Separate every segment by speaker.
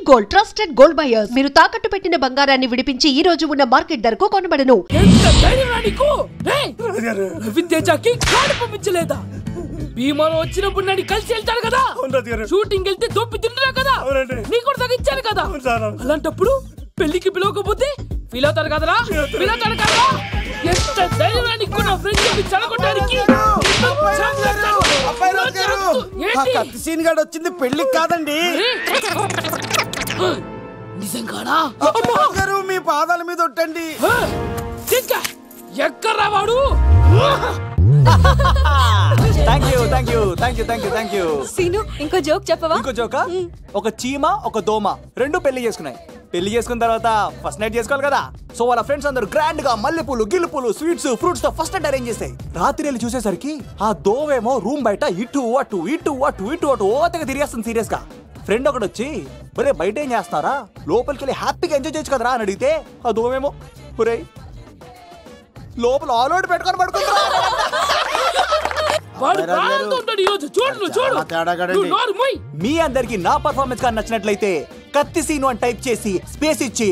Speaker 1: Gold, trusted gold buyers. మీరు తాకట్టు పెట్టిన బంగారాన్ని విడిపించి ఈ రోజు ఉన్న మార్కెట్ ధరకు కొనబడను.
Speaker 2: భీమాలో వచ్చినప్పుడు నన్ను కలిసి వెళ్తాడు కదా, షూటింగ్ వెళ్తే దొప్పి తింటున్నా కదా, నీకు కూడా తగ్గించాను కదా. అలాంటప్పుడు పెళ్లికి పిలవకపోతే ఫీల్ అవుతారు కదరా, ఫీల్ అవుతారు కదా. ఎంత ధైర్యం నీకు నా ఫ్రెండ్ చెడగొట్టడానికి.
Speaker 3: సీన్ గాడు వచ్చింది పెళ్లికి కాదండి.
Speaker 2: నిజంగానా?
Speaker 3: మీ పాదాల మీద ఒట్టండి.
Speaker 2: ఎక్కడ్రా వాడు?
Speaker 4: సీను, ఇంకో జోక్ చెప్పవా?
Speaker 5: ఇంకో జోకా? ఒక చీమ ఒక దోమ రెండు పెళ్లి చేసుకున్నాయి. పెళ్లి చేసుకున్న తర్వాత ఫస్ట్ నైట్ చేసుకోవాలి కదా. సో వాళ్ళ ఫ్రెండ్స్ అందరూ గ్రాండ్ గా మల్లెపూలు, గిల్లుపూలు, స్వీట్స్, ఫ్రూట్స్ తో ఫస్ట్ నైట్ అరేంజ్ చేస్తాయి. రాత్రి వెళ్ళి చూసేసరికి ఆ దోవేమో రూమ్ బయట ఇటు అటు ఇటు అటు ఇటు అటు ఓతగా తిరిగేస్తుంది సీరియస్ గా. ఫ్రెండ్ ఒకటి వచ్చి ఒరే బయట ఏం చేస్తున్నారా, లోపలికి వెళ్ళి హ్యాపీగా ఎంజాయ్ చేయొచ్చు కదరా అని అడిగితే ఆ దోవేమో ఒరే లోపల ఆల్ అవుట్ పెట్టుకొని పడుకుంటా. మీ అందరికి నా పర్ఫార్మెన్స్ గా నచ్చినట్లయితే కత్తి సీను అని టైప్ చేసి స్పేస్ ఇచ్చి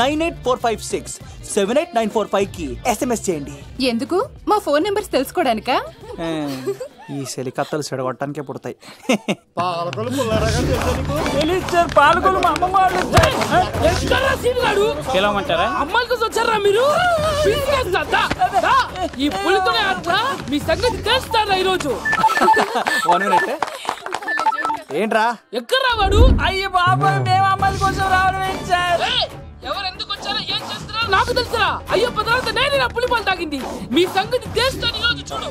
Speaker 5: 9845678945 కి SMS చేయండి.
Speaker 4: ఎందుకు? మా ఫోన్ నెంబర్స్ తెలుసుకోవడానికా?
Speaker 5: ఈ సెలి కత్తలు చెడగొట్టడానికే పుడతాయి.
Speaker 2: అమ్మాయికి వచ్చారా మీరు? ఈ పులితోనే అట్లా మీ సంగతి తెలుస్తారా ఈరోజు?
Speaker 5: ఏంట్రా
Speaker 2: ఎక్కడ రావాడు? అయ్యో బాబా, మేము అమ్మాయిల కోసం రావడం. ఎవరు ఎందుకు వచ్చారో ఏం చేస్తున్నారో నాకు తెలుసురా. అయ్యో పదార్థ నేనే నా పులిపాలు తాగింది. మీ సంగతి తెలుస్తాను ఈరోజు. చూడు,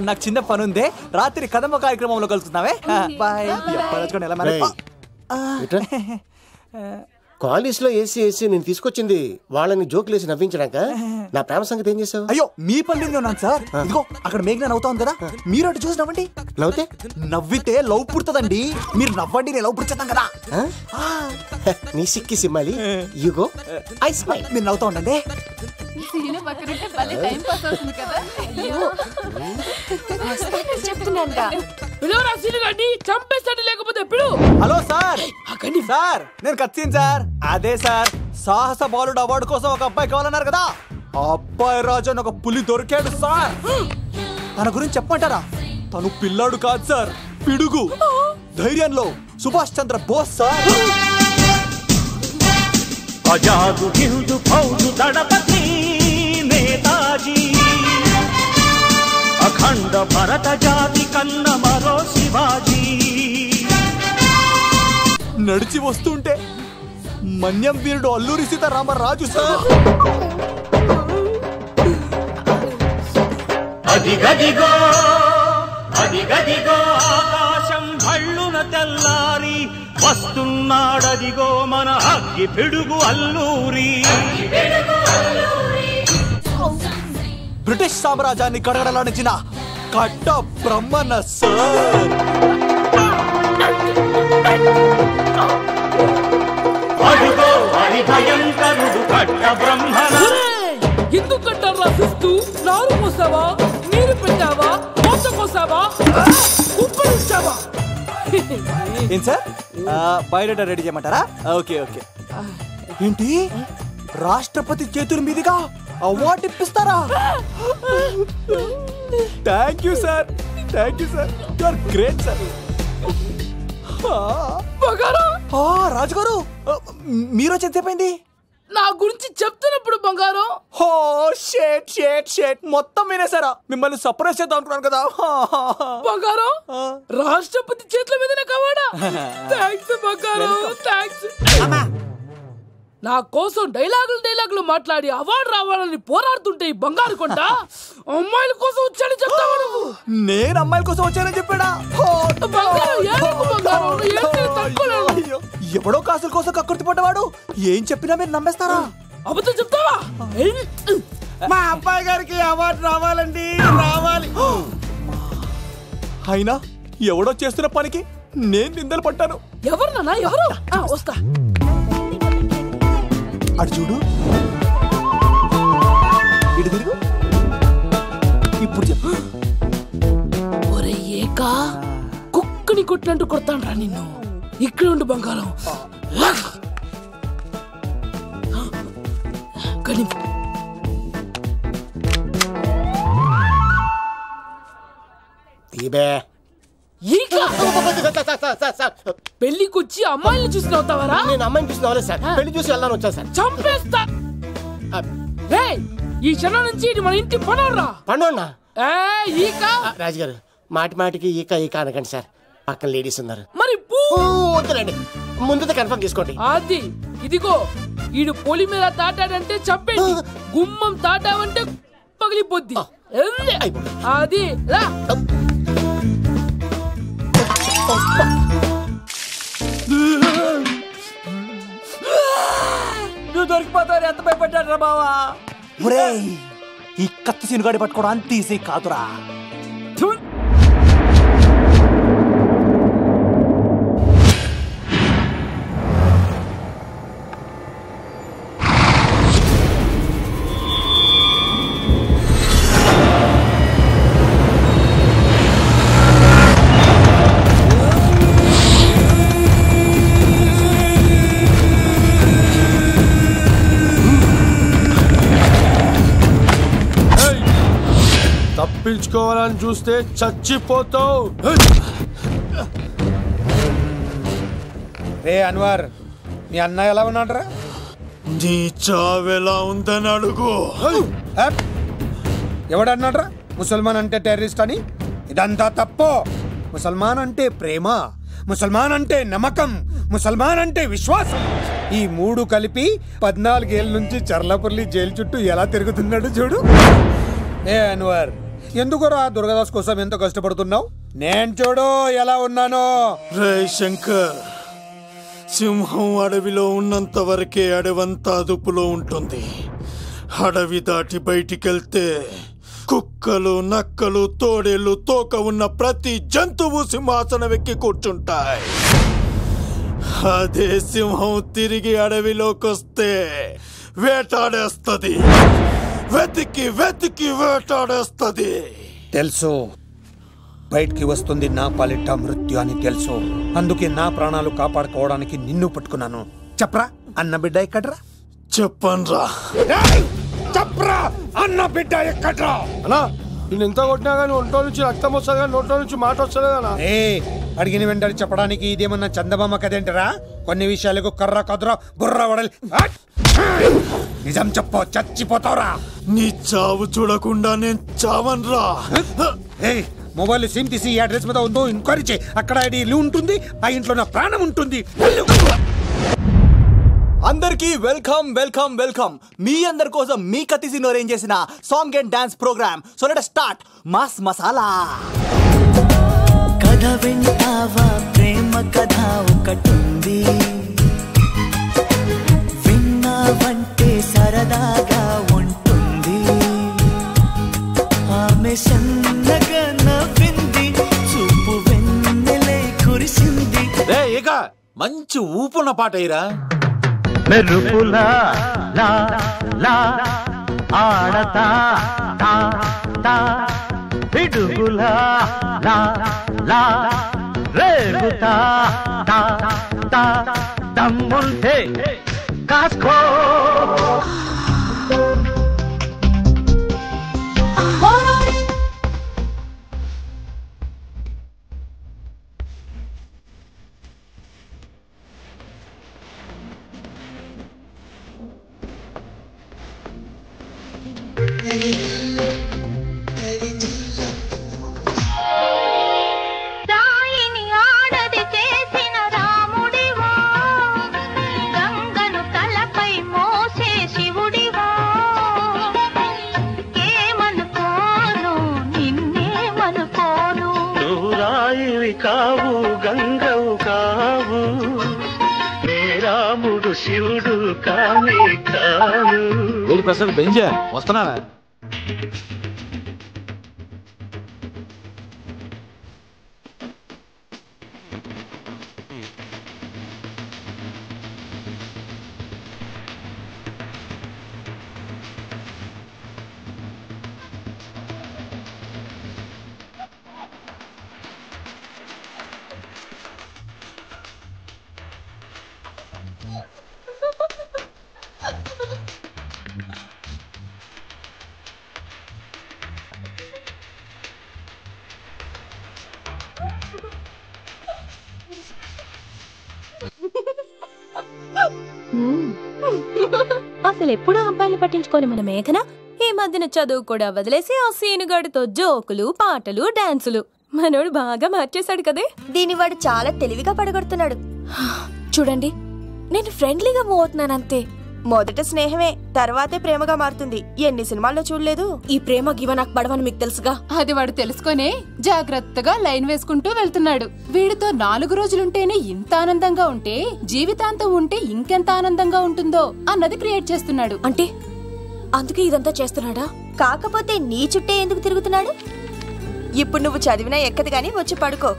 Speaker 5: నాకు చిన్న పని ఉంది. రాత్రి కదమ్మ కార్యక్రమంలో కలుస్తున్నావే. బాయ్.
Speaker 3: కాలేజ్ లో ఏసీ నేను తీసుకొచ్చింది వాళ్ళని జోకులేసి నవ్వించడాక. నా ప్రేమ సంగతి ఏం చేసావు?
Speaker 5: అయ్యో మీ పని ఉన్నాను సార్. ఇదిగో అక్కడ మేఘన నవ్వుతాను కదా, మీరు అటు చూసి నవ్వండి. నవ్వితే లవ్ పుడుతుందండి. మీరు నవ్వండి, నేను లవ్ పుడిచేస్తాం కదా.
Speaker 3: నీ సిక్కి సిమ్మాలి. యుగో ఐ స్మైల్.
Speaker 5: మీరు నవ్వుతా ఉండండి. Hello sir. సార్ నేను కత్తిన్ సార్. అదే సార్, సాహస బాలుడు అవార్డు కోసం ఒక అబ్బాయి కావాలన్నారు కదా. ఆ అబ్బాయి రాజు అని ఒక పులి దొరికాడు సార్. తన గురించి చెప్పమంటారా? తను పిల్లాడు కాదు సార్, పిడుగు. ధైర్యంలో సుభాష్ చంద్ర బోస్ సార్.
Speaker 6: ఆజాదు హిందూ ఫౌజు దళపతి నేతాజీ, అఖండ భరత జాతి కన్న మరో శివాజీ.
Speaker 5: నడిచి వస్తుంటే మన్యం వీరుడు అల్లూరి సీతారామరాజు సార్.
Speaker 6: అదిగదిగో అదిగదిగో ఆకాశం భళ్ళున తెల్లారి వస్తున్నాడదిగో మన అగ్గి పిడుగు అల్లూరి.
Speaker 5: బ్రిటిష్ సామ్రాజ్యాన్ని కడగడలాడించిన కట్ట బ్రహ్మణ సార్.
Speaker 6: అదిగో హరి భయంకరుడు కట్ట బ్రహ్మణ.
Speaker 2: ఎందుకు కట్టారు రాసిస్తూ? నారు పోసావా, నీరు పెట్టావా, మోస పోసావా, ఉప్పరించావా?
Speaker 5: ఏం సార్ బయోడేటా రెడీ చేయమంటారా? Okay okay. ఏంటి రాష్ట్రపతి చేతుల మీదుగా అవార్డు ఇప్పిస్తారా? Thank you sir, thank you sir, you are great sir. రాజుగారు మీరు వచ్చేది చెప్పండి.
Speaker 2: నా గురించి చెప్తున్నప్పుడు బంగారం
Speaker 5: మొత్తం వినేసారా? మిమ్మల్ని సర్ప్రైజ్ చేద్దాం అనుకున్నాను కదా.
Speaker 2: బంగారం రాష్ట్రపతి చేతుల మీద కావాడా? థ్యాంక్స్ బంగారం, థ్యాంక్స్. నా కోసం డైలాగులు మాట్లాడి అవార్డు రావాలని పోరాడుతుంటే ఈ బంగారు కొండ అమ్మాయిల కోసం వచ్చాడని చెప్తావా నువ్వు?
Speaker 5: నేను అమ్మాయిల కోసం వచ్చానని చెప్పాడా? ఎవడో కాసుల కోసం కక్కుర్తి పడ్డవాడు ఏం చెప్పినా మీరు నమ్మేస్తారా?
Speaker 2: అబద్ధం చెప్తావా?
Speaker 3: మా అబ్బాయి గారికి అవార్డు రావాలండి, రావాలి.
Speaker 5: అయినా ఎవడో చేస్తున్న పనికి నేను నిందలు పట్టాను.
Speaker 2: ఎవరు నాన్న, ఎవరు? వస్తా.
Speaker 5: అటు చూడు, ఇటు తిరుగు. ఇప్పుడు చెప్పు.
Speaker 2: ఒరే ఏకా, కుక్కని కొట్టినట్టు కొడతాను రా నిన్ను. ఇక్కడ ఉండు బంగారం. కానీ పెళ్లికొచ్చి అమ్మాయిని చూసి నవ్వుతావరా?
Speaker 3: నేను అమ్మాయిని చూసి నవ్వలేదు సార్, పెళ్లి చూసి వెళ్దాను వచ్చా సార్.
Speaker 2: చంపేస్తా. ఈ క్షణం నుంచి ఇది మన ఇంటి పనోడ్రా.
Speaker 3: పండున్నా
Speaker 2: ఈక
Speaker 3: రాజుగారు, మాటి మాటికి ఈక ఈక అనకండి సార్, పక్కన లేడీస్ ఉన్నారు.
Speaker 2: మరి
Speaker 3: వద్దులేండి, ముందు కన్ఫర్మ్ చేసుకోండి.
Speaker 2: అది ఇదిగో, ఈడు పొలి మీద తాటాడంటే చంపేది, గుమ్మం తాటావంటే పగిలిపోద్ది. అది రా.
Speaker 5: నువ్వు దొరికిపోతావు, ఎంత భయపడ్డాడు బావా. ఈ కత్తి సీనుగాడి పట్టుకోవడం అంత ఈజీ కాదురా.
Speaker 7: తప్పించుకోవాలని చూస్తే చచ్చిపోతావు.
Speaker 8: రే అన్వర్, మీ అన్న ఎలా ఉన్నాడరా?
Speaker 7: నీ చావెలా ఉందని అడుగు.
Speaker 8: ఎవడన్నాడ్రా ముసల్మాన్ అంటే టెర్రరిస్ట్ అని? ఇదంతా తప్పు. ముసల్మాన్ అంటే ప్రేమ, ముసల్మాన్ అంటే నమ్మకం, ముసల్మాన్ అంటే విశ్వాసం. ఈ మూడు కలిపి 14 ఏళ్ళ నుంచి చర్లపల్లి జైలు చుట్టూ ఎలా తిరుగుతున్నాడు చూడు. ఏ అన్వర్, ఎందుకురా దుర్గదాస్ కోసం ఎంతో కష్టపడుతున్నావు? నేను చూడు ఎలా ఉన్నానో.
Speaker 7: రే శంకర్, సింహం అడవిలో ఉన్నంత వరకే అడవంతా అదుపులో ఉంటుంది. అడవి దాటి బయటికెళ్తే కుక్కలు, నక్కలు, తోడేళ్లు, తోక ఉన్న ప్రతి జంతువు సింహాసనం ఎక్కి కూర్చుంటాయి. అదే సింహం తిరిగి అడవిలోకి వస్తే వేటాడేస్తది, వెతికి వెతికి వేటాడేస్తది.
Speaker 8: తెలుసు, బయటికి వస్తుంది నా పాలిట మృత్యు అని తెలుసు. అందుకే నా ప్రాణాలు కాపాడుకోవడానికి నిన్ను పట్టుకున్నాను. చెప్పరా అన్న బిడ్డ ఎక్కడ్రా?
Speaker 7: చెప్పన్రా.
Speaker 8: చెప్పరా అన్న బిడ్డ ఎక్కడ్రా?
Speaker 7: అన్నా, నేను ఎంత కొట్టినా కానీ ఒంట్లో నుంచి రక్తం వస్తుంది కానీ నోట్లో నుంచి మాట వస్తుంది కదా.
Speaker 8: అడిగిన వెంటనే చెప్పడానికి ఇదేమన్నా చందమామ కదేంటరా? కొన్ని విషయాలకు కర్ర కదురా బుర్ర వడలి. నిజం చెప్పు, చచ్చిపోతావురా.
Speaker 7: నీ చావు చూడకుండా నేను చావన్రా.
Speaker 8: మొబైల్ సిమ్ తీసి ఈ అడ్రస్ మీద ఉందో ఎంక్వైరీ చేయి. అక్కడ ఐడి ఉంటుంది, ఆ ఇంట్లో నా ప్రాణం ఉంటుంది.
Speaker 5: అందరికి వెల్కమ్ వెల్కమ్ వెల్కమ్. మీ అందరి కోసం మీ కత్తి సీను అరేంజ్ చేసిన song and dance program. So let start mass masala.
Speaker 9: కథ వింటావా, ప్రేమ కథ ఒకటుంది, విన్నావంటే సరదాగా ఉంటుంది. ఆమె సన్నగా నవ్వింది, చూపు వెన్నెలై కురిసింది.
Speaker 10: ఇక మంచి ఊపున్న పాట అయ్యిరా.
Speaker 6: మెరుపులా లా లా ఆడతా తా తా, పిడుగులా లా లా రేగుతా తా తా, దమ్ముంటే కాస్కో.
Speaker 11: సాయిని ఆడది చేసిన రాముడివా, గంగను తలపై మోసే శివుడివా. ఏమనుకోను నిన్నేమనుకోను,
Speaker 6: రాయివి కావు గంగవు కావు, నే రాముడు శివుడు కానే కావు.
Speaker 10: ప్రసాద్ బెంజా వస్తున్నారా?
Speaker 12: అసలు ఎప్పుడూ అబ్బాయిలు పట్టించుకోని మన మేఘన ఈ మధ్యన చదువు కూడా వదిలేసి ఆ సీనుగాడితో జోకులు పాటలు డాన్సులు మనోడు బాగా మార్చేశాడు కదే.
Speaker 13: దీని వాడు చాలా తెలివిగా పడగొడుతున్నాడు.
Speaker 12: చూడండి, నేను ఫ్రెండ్లీగా మూవ్ అవుతున్నాను అంతే.
Speaker 13: మొదట స్నేహమే, తర్వాతే ప్రేమగా మారుతుంది. ఎన్ని సినిమాల్లో చూడలేదు?
Speaker 12: ఈ ప్రేమ గివ నాకు పడవని మీకు తెలుసుగా.
Speaker 4: అది వాడు తెలుసుకొనే జాగ్రత్తగా లైన్ వేసుకుంటూ వెళ్తున్నాడు. వీడితో 4 రోజులుంటేనే ఇంత ఆనందంగా ఉంటే జీవితాంతం ఉంటే ఇంకెంత ఆనందంగా ఉంటుందో అన్నది క్రియేట్ చేస్తున్నాడు.
Speaker 12: అంటే అందుకే ఇదంతా చేస్తున్నాడా?
Speaker 13: కాకపోతే నీ చుట్టే ఎందుకు తిరుగుతున్నాడు? ఇప్పుడు నువ్వు చదివినా ఎక్కదు గాని వచ్చి పడుకో.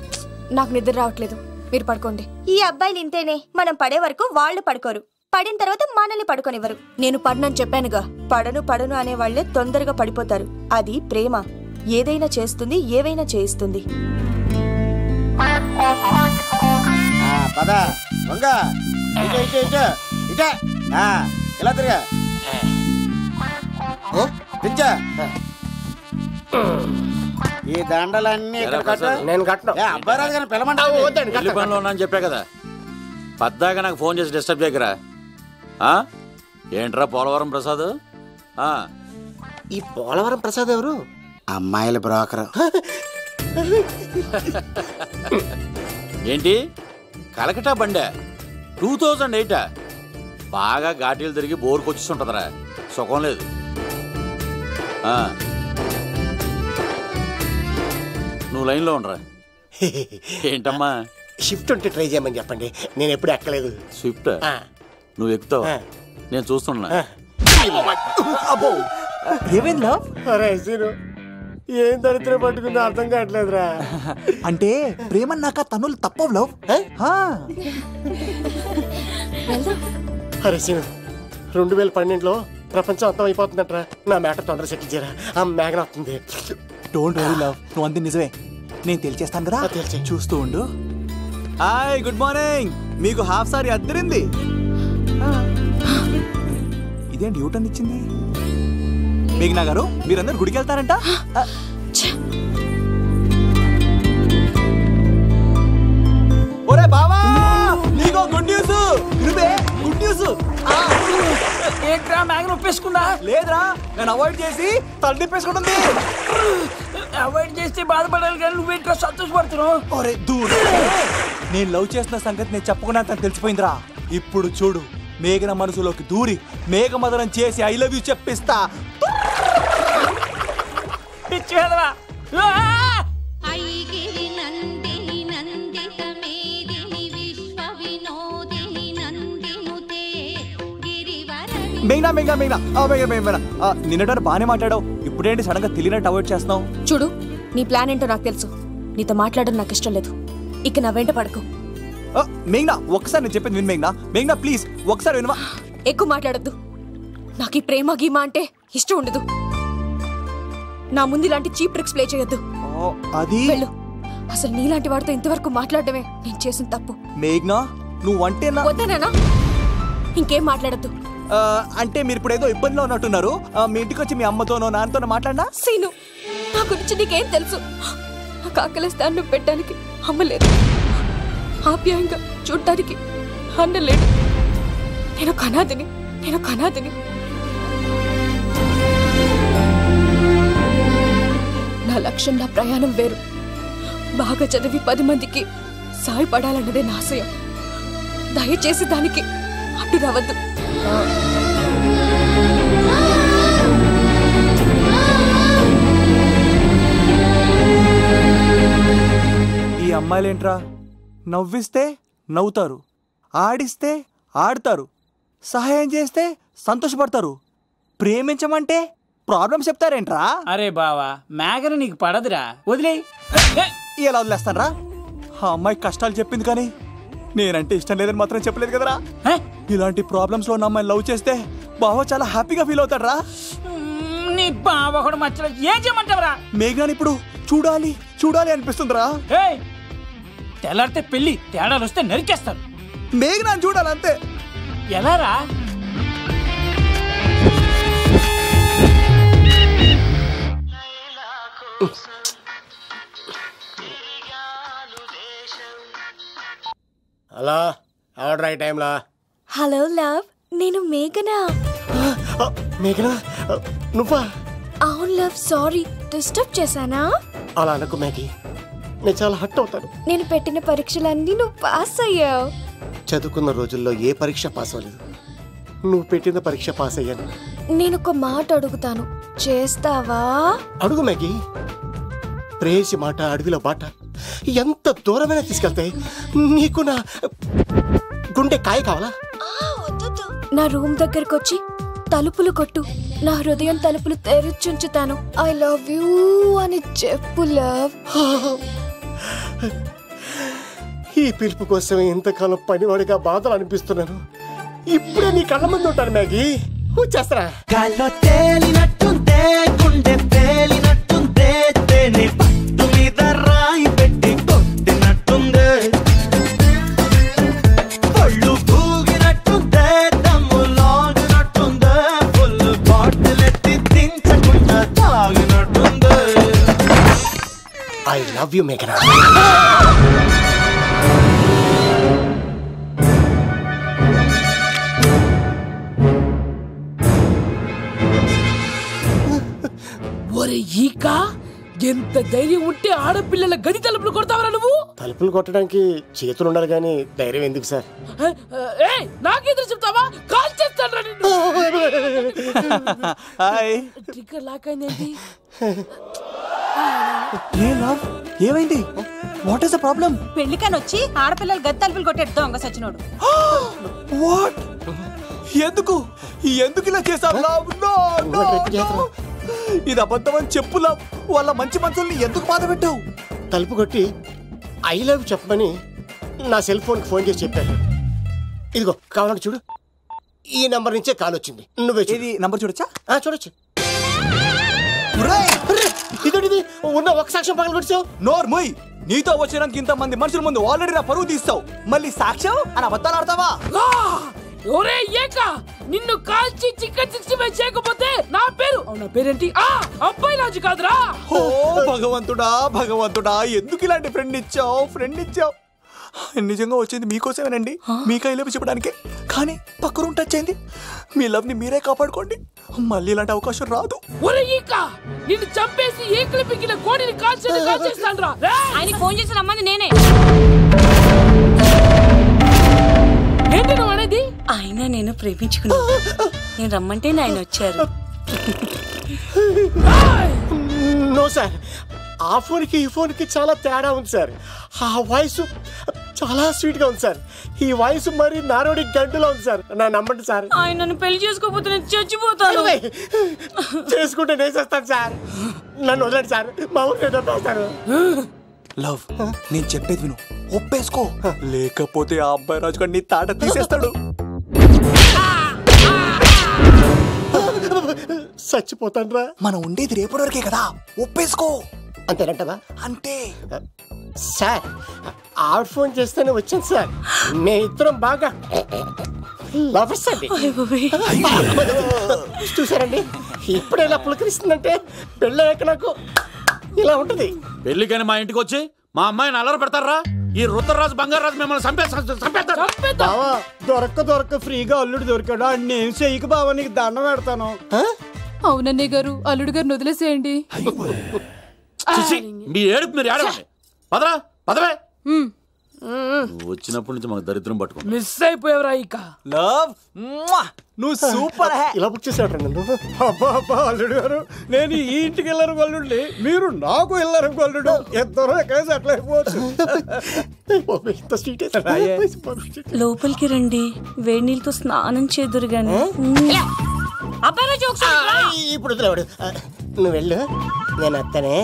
Speaker 12: నాకు నిద్ర రావట్లేదు, మీరు పడుకోండి.
Speaker 13: ఈ అబ్బాయిలు ఇంతేనే, మనం పడే వరకు వాళ్ళు పడుకోరు, పడిన తర్వాత మనల్ని పడుకోనివ్వరు.
Speaker 12: నేను పడనని చెప్పానుగా.
Speaker 13: పడను అనే వాళ్లే తొందరగా పడిపోతారు. అది ప్రేమ, ఏదైనా చేస్తుంది, ఏవైనా చేయిస్తుంది.
Speaker 3: ఇలా తిరిగా ఈ దండలన్నీ నేను కట్టను. అబ్బాయి రాదు కానీ పిల్లమంటే
Speaker 10: చెప్పా కదా, పద్దాక నాకు ఫోన్ చేసి డిస్టర్బ్ చేయకరా. ఏంట్రా పోలవరం ప్రసాద్?
Speaker 3: ఈ పోలవరం ప్రసాద్ ఎవరు? అమ్మాయిల బ్రోకర్.
Speaker 10: ఏంటి కలకటా బండే 2008? బాగా ఘాటీలు తిరిగి బోర్కు వచ్చిస్తుంటదరా, సుఖం లేదు. నువ్వు లైన్లో ఉండరా. ఏంటమ్మా?
Speaker 3: షిఫ్ట్ ఉంటే ట్రై చేయమని చెప్పండి, నేను ఎప్పుడు ఎక్కలేదు.
Speaker 10: స్విఫ్ట్ నువ్వు ఎక్కుతావు, నేను చూస్తున్నా.
Speaker 3: ఏం దరిద్రం పట్టుకుందో అర్థం కావట్లేదురా.
Speaker 5: అంటే ప్రేమన్నాక తనులు తప్పవు లవ్.
Speaker 3: అరే సీను, 2012లో ప్రపంచం అంతం అయిపోతుందట్రా. నా మ్యాటర్ తొందర సెటిల్ చేయరా, ఆ మేఘన వస్తుంది.
Speaker 5: డోంట్ వరీ లవ్, నువ్వు అంది నిజమే, నేను తెలిచేస్తాను కదా. చూస్తూ ఉండు. Hi, good morning. మీకు హాఫ్ సారీ అద్దరింది. ఇదేంటి యూటర్న్ ఇచ్చింది? మేఘనా గారు, మీరందరూ గుడికి వెళ్తారంట. ఒరే బావా, నీకో గుడ్ న్యూస్. Good news.
Speaker 2: ఏంట్రా మ్యాగ్ నొప్పేసుకున్నా?
Speaker 5: లేదురా, నేను అవాయిడ్ చేసి తల తిప్పేసుకుంటుంది.
Speaker 2: అవాయిడ్ చేస్తే బాధపడాలి కానీ నువ్వేంట్రా సంతోషపడుతున్నావు?
Speaker 5: ఒరే దూరు, నేను లవ్ చేసిన సంగతి నేను చెప్పకుండా తనకు తెలిసిపోయిందిరా. ఇప్పుడు చూడు, మేఘన మనసులోకి దూరి మేఘమదనం చేసి ఐ లవ్ యూ చెప్పిస్తా. మేఘనా మేఘనా మేఘనా మేఘనా, నిన్నట బానే మాట్లాడావు, ఇప్పుడేంటి సడన్ గా తెలియనట్టు అవాయిడ్ చేస్తున్నావు?
Speaker 12: చూడు, నీ ప్లాన్ ఏంటో నాకు తెలుసు. నీతో మాట్లాడడం నాకు ఇష్టం లేదు. ఇక నా వెంట పడకు.
Speaker 5: మేఘనా, ఒకసారి నేను చెప్పేది విను. మేఘనా మేఘనా ప్లీజ్ ఒకసారి వినవా?
Speaker 12: ఎక్కువ మాట్లాడద్దు. నాకు ఈ ప్రేమ గీమా అంటే ఇష్టం ఉండదు. నా ముందు ఇలాంటి చీప్ ట్రిక్స్ ప్లే చేయొద్దు.
Speaker 5: అది
Speaker 12: వెళ్ళు. అసలు నీలాంటి వాడితో ఇంతవరకు మాట్లాడటమే నేను చేసిన తప్పు.
Speaker 5: మేఘనా, నువ్వంటే
Speaker 12: వద్దనా? ఇంకేం మాట్లాడద్దు.
Speaker 5: అంటే మీరు ఇప్పుడు ఏదో ఇబ్బందిలో ఉన్నట్టున్నారు. మీ ఇంటికి వచ్చి మీ అమ్మతోనో నాన్నతోనో మాట్లాడినా?
Speaker 12: సీను, నా గురించి నీకేం తెలుసు? నాకు ఆకలిస్తే అన్నం పెట్టడానికి అమ్మలేదు, ఆప్యాయంగా చూడటానికి అన్నలేడు. నేను కనాదిని. నా లక్ష్యం, నా ప్రయాణం వేరు. బాగా చదివి 10 మందికి సాయపడాలన్నదే నా ఆశయం. దయచేసి దానికి అడ్డు రావద్దు.
Speaker 5: ఈ అమ్మాయిలేంట్రా, నవ్విస్తే నవ్వుతారు, ఆడిస్తే ఆడతారు, సహాయం చేస్తే సంతోషపడతారు, ప్రేమించమంటే ప్రాబ్లమ్స్ చెప్తారేంట్రా?
Speaker 2: అరే బావా, మేఘన నీకు పడదురా, వదిలే.
Speaker 5: ఎలా వదిలేస్తానరా? ఆ అమ్మాయి కష్టాలు చెప్పింది కానీ నేనంటే ఇష్టం లేదని మాత్రం చెప్పలేదు కదరా. ఇలాంటి ప్రాబ్లమ్స్ లో ఉన్న అమ్మాయిని లవ్ చేస్తే బావ చాలా హ్యాపీగా ఫీల్ అవుతాడరా.
Speaker 2: నీ బావ కూడా మచ్చలో ఏం చేయమంటావరా?
Speaker 5: మేఘనాని ఇప్పుడు చూడాలి అనిపిస్తుందిరా.
Speaker 2: తెల్లారితే పెళ్లి, తేడాలు వస్తే నరికేస్తాను.
Speaker 5: మేఘనాని చూడాలంతే.
Speaker 2: ఎలారా?
Speaker 3: హలో ఆర్డర్ అయ్యే టైంలా.
Speaker 14: హలో లవ్, నేను మేఘనా.
Speaker 3: మేఘనా నువ్వా?
Speaker 14: అవును లవ్, సారీ డిస్టర్బ్ చేశానా?
Speaker 3: అలా అనకు మ్యాగీ, నేను చాలా హర్ట్ అవుతాను.
Speaker 14: నేను పెట్టిన పరీక్షలన్నీ నువ్వు పాస్ అయ్యావు.
Speaker 3: చదువుకున్న రోజుల్లో ఏ పరీక్ష పాస్ అవ్వలేదు, నువ్వు పెట్టిన పరీక్ష పాస్ అయ్యాను.
Speaker 14: నేను ఒక మాట అడుగుతాను, చేస్తావా?
Speaker 3: అడుగు మ్యాగీ. ప్రేయసి మాట అడవిలో బాట ఎంత దూరమైనా తీసుకెళ్తాయి. నీకు నా గుండె కాయ కావాలా?
Speaker 14: నా రూమ్ దగ్గరకు వచ్చి తలుపులు కొట్టు, నా హృదయం తలుపులు తెరుచుంచుతాను. ఐ లవ్ యూ అని చెప్పు లవ్.
Speaker 3: ఈ పిలుపు కోసం ఇంతకాలం పనివాడిగా బాధలు అనిపిస్తున్నాను. ఇప్పుడే నీ కళ్ళ ముందు ఉంటాను మ్యాగీ. వచ్చేస్తారా?
Speaker 9: గాల్లో తేలినట్టుందే, గుండె పేలినట్టుందే, తేనె పట్టు మీద రాయి పెట్టి కొట్టినట్టుందే, ఒళ్ళు పూగినట్టుందే, దమ్ము లాగినట్టుందే, ఫుల్ బాటిల్ ఎత్తి దించకుండా తాగినట్టుందే.
Speaker 3: ఐ లవ్ యూ మేఘనా.
Speaker 2: ఒరే ఈక, ఎంత ధైర్యం ఉంటే ఆడపిల్లల గది తలుపులు కొడతావరా నువ్వు?
Speaker 3: తలుపులు కొట్టడానికి చేతులు ఉండాలి కానీ ధైర్యం ఎందుకు సార్?
Speaker 2: నాకెదురు చెప్తావా? కాల్ చేస్తాను నిన్ను. ట్రిగ్గర్ లాక్ అయింది.
Speaker 5: ఏమైంది? What is the problem?
Speaker 15: పెళ్లికని వచ్చి ఆడపిల్లలు గది తలుపులు కొట్టాడు దొంగ సచ్చినోడు.
Speaker 5: వాట్? ఎందుకు ఇలా చేసావు? ఇది అబద్ధం అని చెప్పు లవ్. వాళ్ళ మంచి మనసుల్ని ఎందుకు బాధ పెట్టావు?
Speaker 3: తలుపు కొట్టి ఐ లవ్ చెప్పమని నా సెల్ ఫోన్కి ఫోన్ చేసి చెప్పాను. ఇదిగో కావాలంటే చూడు, ఈ నంబర్ నుంచే కాల్ వచ్చింది. నువ్వే
Speaker 5: ఇది నంబర్ చూడొచ్చా?
Speaker 3: చూడొచ్చు. ఇదేంటిది? ఉన్న ఒక సాక్ష్యం పగల కొట్టావు.
Speaker 5: నోర్మోయ్, నీతో వచ్చినందుకు ఇంత మంది మనుషుల ముందు ఆల్రెడీ నా పరువు తీస్తావు, మళ్ళీ సాక్ష్యం అని అబద్ధాలు ఆడతావా?
Speaker 2: ఒరే ఏక, నిన్ను కాల్చి చికెన్ 65 చేయకపోతే నా పేరేంటి? అబ్బాయి రాజు కాదురా.
Speaker 5: ఓ భగవంతుడా, ఎందుకు ఇలాంటి ఫ్రెండ్ ఇచ్చావు? నిజంగా వచ్చింది మీకోసమేనండి, మీకు ఐ లవ్ చెప్పడానికే. కానీ పక్క రూమ్ టచ్ అయింది. మీ లవ్ ని మీరే కాపాడుకోండి, మళ్ళీ ఇలాంటి అవకాశం రాదు.
Speaker 2: ఒరే ఈక, నిన్ను చంపేసి ఏకలు పిగిన కోడిని కాల్చేస్తాను రా.
Speaker 15: ఆయనకి ఫోన్ చేసి రమ్మని నేనే.
Speaker 2: ఏంటి నువ్వు అనేది?
Speaker 15: ఆయన నేను ప్రేమించుకున్నా, నేను రమ్మంటే ఆయన వచ్చారు.
Speaker 3: నో సార్, ఆ ఫోన్కి ఈ ఫోన్కి చాలా తేడా ఉంది సార్. ఆ వాయిస్ చాలా స్వీట్ గా ఉంది సార్. ఈ వాయిస్ మరి నారోడి గంటలో ఉంది సార్. నా నమ్మండి సార్.
Speaker 15: ఆయన నన్ను పెళ్లి చేసుకోకపోతే నేను చచ్చిపోతాను.
Speaker 3: చేసుకుంటే నేను చేస్తాను సార్. నన్ను వదలండి సార్, మా ఊరు నేను.
Speaker 5: లవ్, నేను చెప్పేది విను, ఒప్పేసుకో, లేకపోతే ఆ అబ్బాయి రాజు గారు నీ తాట తీసేస్తాడు.
Speaker 3: చచ్చిపోతాను రా.
Speaker 5: మనం ఉండేది రేపటి వరకే కదా, ఒప్పేసుకో.
Speaker 3: అంతేనంటవా?
Speaker 5: అంతే
Speaker 3: సార్. ఆవిడ ఫోన్ చేస్తేనే వచ్చాను సార్. మే ఇద్దరం బాగా లవర్స్ అండి. చూసారండి, ఇప్పుడే ఇలా పులకరిస్తుందంటే పెళ్ళయ్యాక నాకు ఇలా ఉంటది.
Speaker 10: పెళ్లికని మా ఇంటికి వచ్చి మా అమ్మాయిని అల్లరి పెడతారా? ఈ రుద్రరాజు బంగారాజు మిమ్మల్ని
Speaker 16: బావా, దొరక్క ఫ్రీగా అల్లుడు దొరికాడు. నేను చెయ్యికి బావా, నీకు దండం పెడతాను.
Speaker 4: అవునన్నయ్య గారు, అల్లుడు గారిని వదిలేసేయండి.
Speaker 10: మీ ఏడుపు మీరు ఏడవండి. పదవే. వచ్చినప్పటి నుంచి మాకు దరిద్రం పట్టుకో.
Speaker 2: మిస్ అయిపోయావురా ఇక.
Speaker 5: లవ్, నువ్వు సూపర్.
Speaker 3: ఇలా బుక్ చేసాడు నన్ను.
Speaker 16: అబ్బా అల్లుడు గారు, నేను ఈ ఇంటికి వెళ్ళరు గొల్లుండి, మీరు నాకు వెళ్ళరు గొల్లుడు. ఇద్దరు ఎక్కడ సెటిల్ అయిపోవచ్చు.
Speaker 15: లోపలికి రండి, వేడి నీళ్ళతో స్నానం చేదురు గాని.
Speaker 3: ఇప్పుడు వదిలేవాడు. నువ్వు వెళ్ళు, నేను అత్తనే.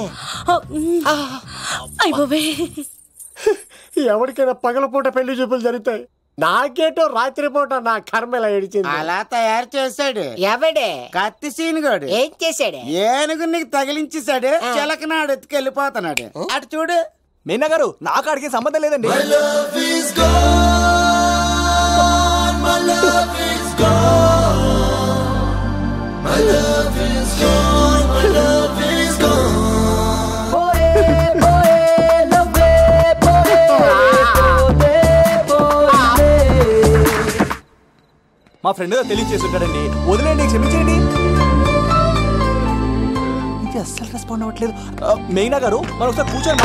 Speaker 3: ఎవరికైనా పగలపూట పెళ్లి చూపులు జరుగుతాయి, నాకేటో రాత్రిపూట నా కర్మ ఇలా ఏడిచింది.
Speaker 17: అలా తయారు చేశాడు ఎవడే? కత్తి సీనుగాడు. ఏం చేశాడు? ఏనుగు నీకు తగిలించేశాడు. చిలకనాడు ఎత్తుకెళ్ళిపోతున్నాడు. అటు చూడు.
Speaker 5: మీనా గారు, నాకు అడిగే సంబంధం లేదండి. మా ఫ్రెండ్ తెలియచేసి ఉంటాడండి. వదిలేండి, క్షమించండి. ఇది అస్సలు రెస్పాండ్ అవ్వట్లేదు. మెయినా గారు మనం ఒకసారి కూర్చొని